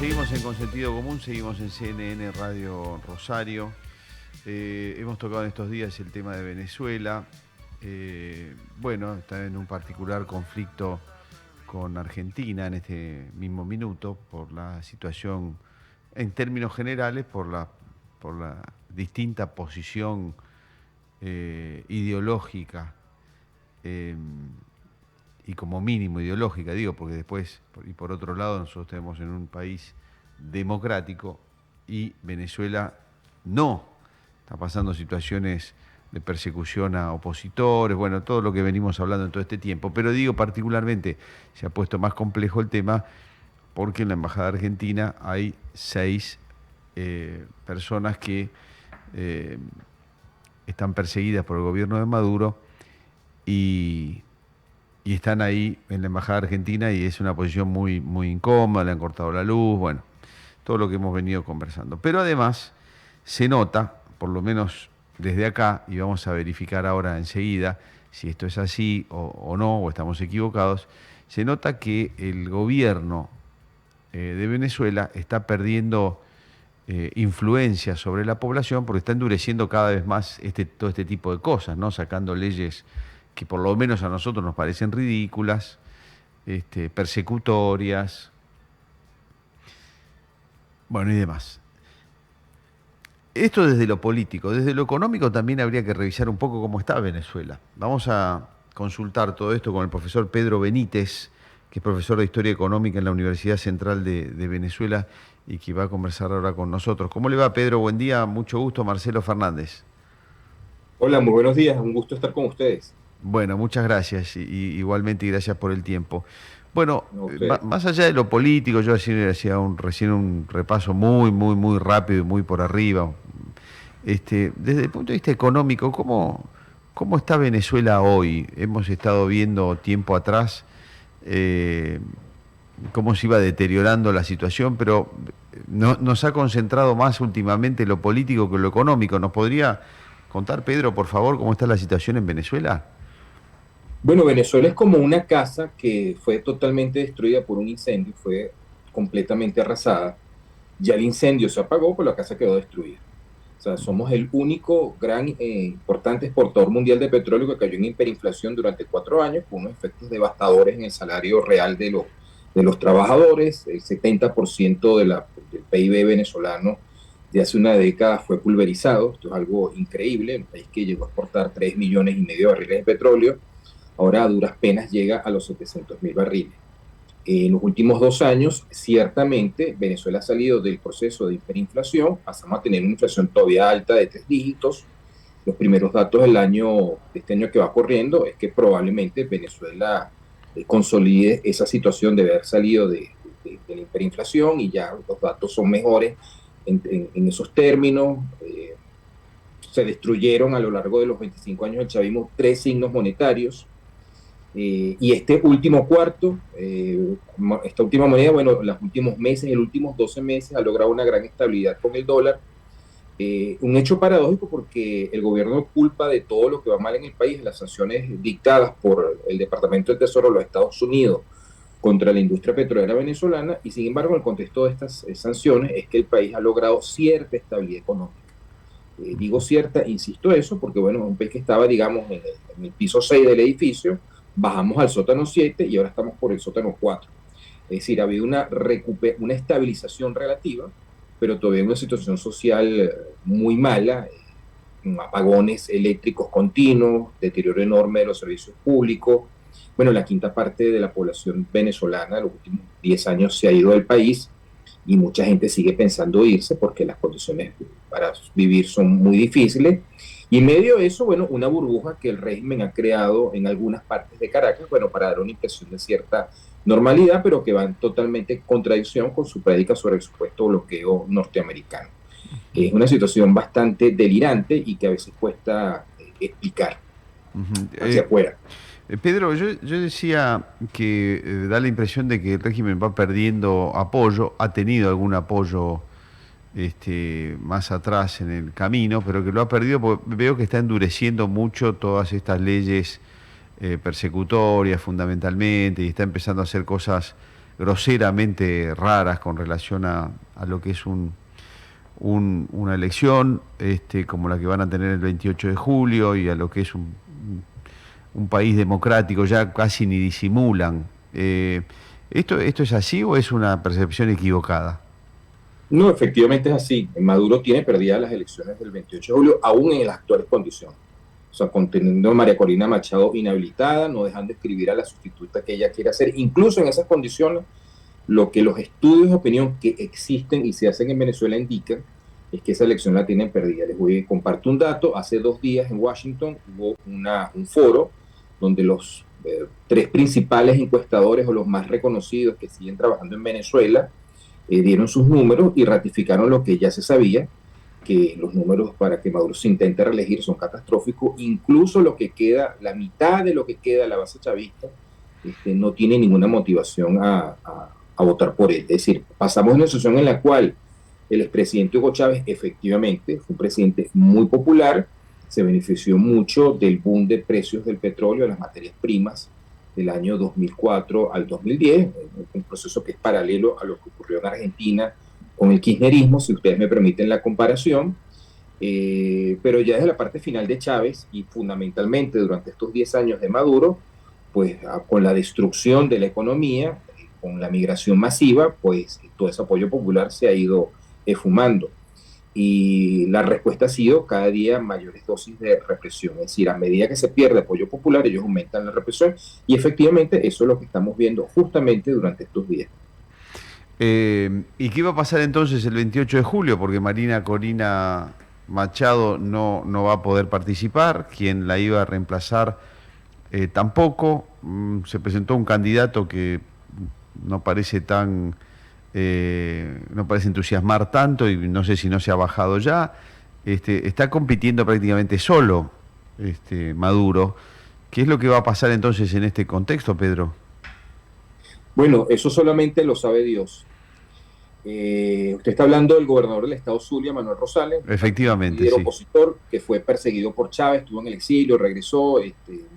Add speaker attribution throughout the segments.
Speaker 1: seguimos en Consentido Común, seguimos en CNN Radio Rosario. Hemos tocado en estos días el tema de Venezuela. Bueno, está en un particular conflicto con Argentina en este mismo minuto por la situación, en términos generales, por la distinta posición ideológica y como mínimo ideológica, digo, porque después, y por otro lado, nosotros tenemos en un país democrático y Venezuela no está pasando situaciones de persecución a opositores, bueno, todo lo que venimos hablando en todo este tiempo, pero digo, particularmente se ha puesto más complejo el tema porque en la Embajada Argentina hay 6 personas que están perseguidas por el gobierno de Maduro y están ahí en la Embajada Argentina y es una posición muy, muy incómoda, le han cortado la luz, bueno, todo lo que hemos venido conversando. Pero además se nota, por lo menos desde acá, y vamos a verificar ahora enseguida si esto es así o no, o estamos equivocados, se nota que el gobierno de Venezuela está perdiendo influencia sobre la población porque está endureciendo cada vez más todo este tipo de cosas, ¿no? Sacando leyes que por lo menos a nosotros nos parecen ridículas, persecutorias, bueno, y demás. Esto desde lo político. Desde lo económico también habría que revisar un poco cómo está Venezuela. Vamos a consultar todo esto con el profesor Pedro Benítez, que es profesor de Historia Económica en la Universidad Central de Venezuela y que va a conversar ahora con nosotros. ¿Cómo le va, Pedro? Buen día, mucho gusto. Marcelo Fernández.
Speaker 2: Hola, muy buenos días, un gusto estar con ustedes.
Speaker 1: Bueno, muchas gracias y igualmente gracias por el tiempo. Bueno,
Speaker 2: No, ustedes.
Speaker 1: más allá de lo político, yo hacía recién un repaso muy, muy, muy rápido y muy por arriba. Desde el punto de vista económico, ¿cómo está Venezuela hoy? Hemos estado viendo tiempo atrás eh, cómo se iba deteriorando la situación, pero nos ha concentrado más últimamente lo político que lo económico. ¿Nos podría contar, Pedro, por favor, cómo está la situación en Venezuela?
Speaker 2: Bueno, Venezuela es como una casa que fue totalmente destruida por un incendio, fue completamente arrasada. Ya el incendio se apagó, pero la casa quedó destruida. O sea, somos el único gran, importante exportador mundial de petróleo que cayó en hiperinflación durante 4 años, con unos efectos devastadores en el salario real de los trabajadores. El 70% del PIB venezolano de hace una década fue pulverizado. Esto es algo increíble. Un país que llegó a exportar 3,5 millones de barriles de petróleo, ahora a duras penas llega a los 700,000 barriles. En los últimos 2 años, ciertamente, Venezuela ha salido del proceso de hiperinflación, pasamos a tener una inflación todavía alta de 3 dígitos. Los primeros datos de este año que va corriendo es que probablemente Venezuela consolide esa situación de haber salido de la hiperinflación y ya los datos son mejores en esos términos. Se destruyeron a lo largo de los 25 años del chavismo 3 signos monetarios. Y este último cuarto, esta última moneda, bueno, los últimos meses, los últimos 12 meses, ha logrado una gran estabilidad con el dólar. Un hecho paradójico porque el gobierno culpa de todo lo que va mal en el país, las sanciones dictadas por el Departamento del Tesoro de los Estados Unidos contra la industria petrolera venezolana, y sin embargo, en el contexto de estas sanciones, es que el país ha logrado cierta estabilidad económica. Digo cierta, insisto eso, porque bueno, es un país que estaba, digamos, en el piso 6 del edificio, bajamos al sótano 7 y ahora estamos por el sótano 4. Es decir, ha habido una estabilización relativa, pero todavía una situación social muy mala, apagones eléctricos continuos, deterioro enorme de los servicios públicos. Bueno, la quinta parte de la población venezolana en los últimos 10 años se ha ido del país y mucha gente sigue pensando irse porque las condiciones para vivir son muy difíciles. Y en medio de eso, bueno, una burbuja que el régimen ha creado en algunas partes de Caracas, bueno, para dar una impresión de cierta normalidad, pero que va en totalmente contradicción con su prédica sobre el supuesto bloqueo norteamericano. Es una situación bastante delirante y que a veces cuesta explicar
Speaker 1: Ujú.
Speaker 2: hacia afuera.
Speaker 1: Pedro, yo decía que da la impresión de que el régimen va perdiendo apoyo, ha tenido algún apoyo más atrás en el camino, pero que lo ha perdido porque veo que está endureciendo mucho todas estas leyes persecutorias fundamentalmente y está empezando a hacer cosas groseramente raras con relación a lo que es una elección como la que van a tener el 28 de julio y a lo que es un país democrático, ya casi ni disimulan. ¿Esto es así o es una percepción equivocada?
Speaker 2: No, efectivamente es así. Maduro tiene perdidas las elecciones del 28 de julio, aún en las actuales condiciones. O sea, conteniendo a María Corina Machado inhabilitada, no dejando escribir a la sustituta que ella quiere hacer. Incluso en esas condiciones, lo que los estudios de opinión que existen y se hacen en Venezuela indican es que esa elección la tienen perdida. Les voy a compartir un dato. Hace 2 días en Washington hubo un foro donde los tres principales encuestadores o los más reconocidos que siguen trabajando en Venezuela dieron sus números y ratificaron lo que ya se sabía, que los números para que Maduro se intente reelegir son catastróficos. Incluso lo que queda, la mitad de lo que queda de la base chavista, no tiene ninguna motivación a votar por él. Es decir, pasamos de una situación en la cual el expresidente Hugo Chávez efectivamente fue un presidente muy popular, se benefició mucho del boom de precios del petróleo, de las materias primas, del año 2004 al 2010, un proceso que es paralelo a lo que ocurrió en Argentina con el kirchnerismo, si ustedes me permiten la comparación, pero ya desde la parte final de Chávez y fundamentalmente durante estos 10 años de Maduro, pues con la destrucción de la economía, con la migración masiva, pues todo ese apoyo popular se ha ido esfumando. Y la respuesta ha sido cada día mayores dosis de represión. Es decir, a medida que se pierde apoyo popular, ellos aumentan la represión y efectivamente eso es lo que estamos viendo justamente durante estos días.
Speaker 1: ¿Y qué va a pasar entonces el 28 de julio? Porque Marina Corina Machado no va a poder participar, quien la iba a reemplazar tampoco. Se presentó un candidato que no parece no parece entusiasmar tanto y no sé si no se ha bajado ya. Está compitiendo prácticamente solo Maduro. ¿Qué es lo que va a pasar entonces en este contexto, Pedro?
Speaker 2: Bueno, eso solamente lo sabe Dios. Usted está hablando del gobernador del estado Zulia, Manuel Rosales, un
Speaker 1: Efectivamente,
Speaker 2: líder
Speaker 1: sí.
Speaker 2: opositor que fue perseguido por Chávez, estuvo en el exilio, regresó,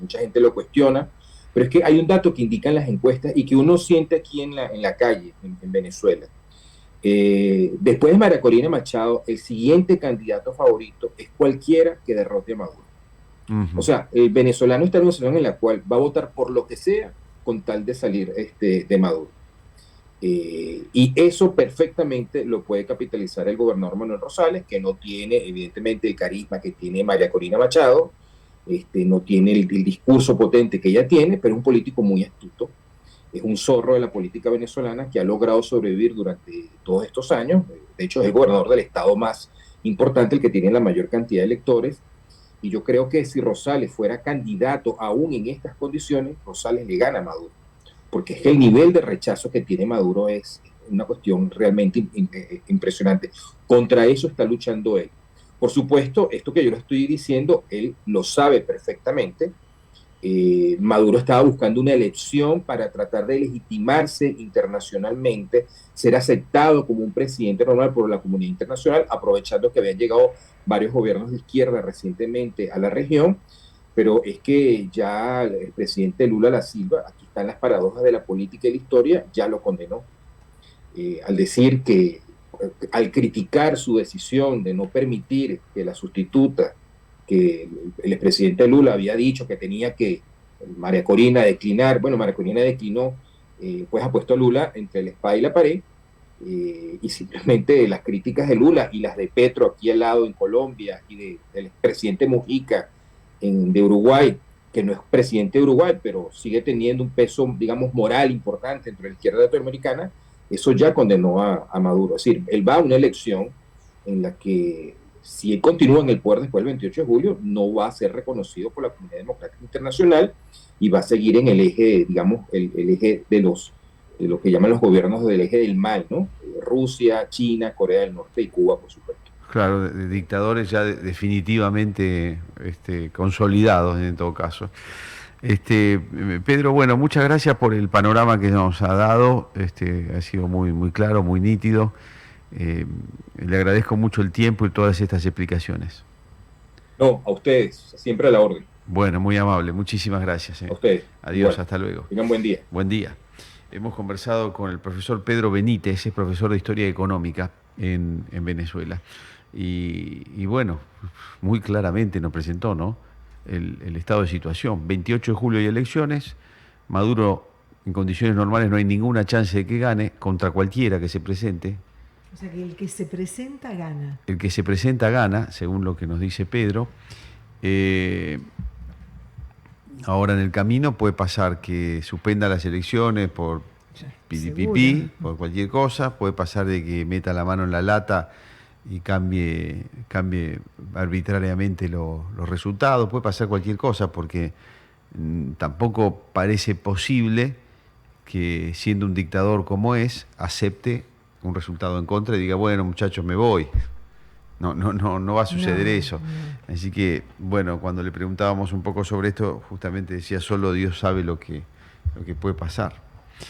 Speaker 2: mucha gente lo cuestiona, pero es que hay un dato que indican las encuestas y que uno siente aquí en la calle, en Venezuela. Después de María Corina Machado, el siguiente candidato favorito es cualquiera que derrote a Maduro. O
Speaker 1: Ujú.
Speaker 2: sea, el venezolano está en una situación en la cual va a votar por lo que sea con tal de salir de Maduro. Y eso perfectamente lo puede capitalizar el gobernador Manuel Rosales, que no tiene evidentemente el carisma que tiene María Corina Machado, no tiene el discurso potente que ella tiene, pero es un político muy astuto, es un zorro de la política venezolana que ha logrado sobrevivir durante todos estos años. De hecho, es el gobernador del estado más importante, el que tiene la mayor cantidad de electores. Y yo creo que si Rosales fuera candidato aún en estas condiciones, Rosales le gana a Maduro, porque es que el nivel de rechazo que tiene Maduro es una cuestión realmente impresionante. Contra eso está luchando él. Por supuesto, esto que yo le estoy diciendo, él lo sabe perfectamente. Maduro estaba buscando una elección para tratar de legitimarse internacionalmente, ser aceptado como un presidente normal por la comunidad internacional, aprovechando que habían llegado varios gobiernos de izquierda recientemente a la región, pero es que ya el presidente Lula da Silva, aquí están las paradojas de la política y la historia, ya lo condenó, al decir que al criticar su decisión de no permitir que la sustituta, que el expresidente Lula había dicho que tenía que María Corina declinar, bueno, María Corina declinó, pues ha puesto a Lula entre la espada y la pared, y simplemente las críticas de Lula y las de Petro aquí al lado en Colombia y del presidente Mujica de Uruguay, que no es presidente de Uruguay, pero sigue teniendo un peso, digamos, moral importante entre la izquierda latinoamericana, eso ya condenó a Maduro. Es decir, él va a una elección en la que si él continúa en el poder después del 28 de julio, no va a ser reconocido por la comunidad democrática internacional y va a seguir en el eje, digamos, el eje de lo que llaman los gobiernos del eje del mal, ¿no? Rusia, China, Corea del Norte y Cuba, por supuesto.
Speaker 1: Claro, de dictadores ya definitivamente consolidados en todo caso. Pedro, bueno, muchas gracias por el panorama que nos ha dado. Ha sido muy claro, muy nítido. Le agradezco mucho el tiempo y todas estas explicaciones.
Speaker 2: No, a ustedes, siempre a la orden.
Speaker 1: Bueno, muy amable. Muchísimas gracias.
Speaker 2: A ustedes,
Speaker 1: Adiós,
Speaker 2: igual.
Speaker 1: hasta luego.
Speaker 2: Tengan buen día.
Speaker 1: Buen día. hemos conversado con el profesor Pedro Benítez, es profesor de Historia Económica en Venezuela. Y bueno, muy claramente nos presentó, ¿no? El estado de situación. 28 de julio hay elecciones, Maduro en condiciones normales no hay ninguna chance de que gane contra cualquiera que se presente.
Speaker 3: O sea que el que se presenta gana.
Speaker 1: El que se presenta gana, según lo que nos dice Pedro. Ahora en el camino puede pasar que suspenda las elecciones por piripipí, por cualquier cosa, puede pasar de que meta la mano en la lata y cambie arbitrariamente los resultados, puede pasar cualquier cosa porque tampoco parece posible que siendo un dictador como es, acepte un resultado en contra y diga, bueno muchachos, me voy. No va a suceder eso. Así que, bueno, cuando le preguntábamos un poco sobre esto, justamente decía, solo Dios sabe lo que puede pasar.